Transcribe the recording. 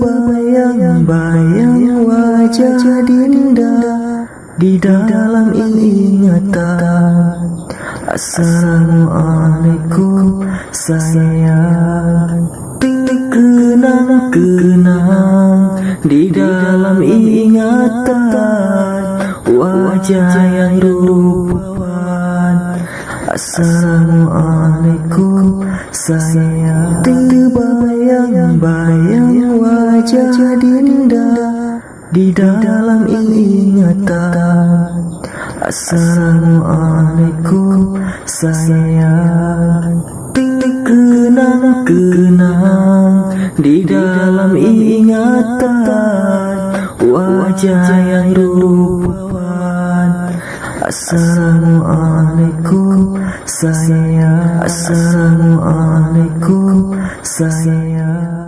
Terbayang-bayang wajah Dinda di dalam ingatan. Assalamualaikum sayang. Terkenang-kenang di dalam ingatan wajah yang rupawan. Assalamualaikum sayang. Terbayang-bayang wajah Dinda di dalam ingatan. Assalamualaikum sayang. Terkenang-kenang di dalam ingatan wajah yang rupawan. Assalamualaikum sayang. Assalamualaikum sayang.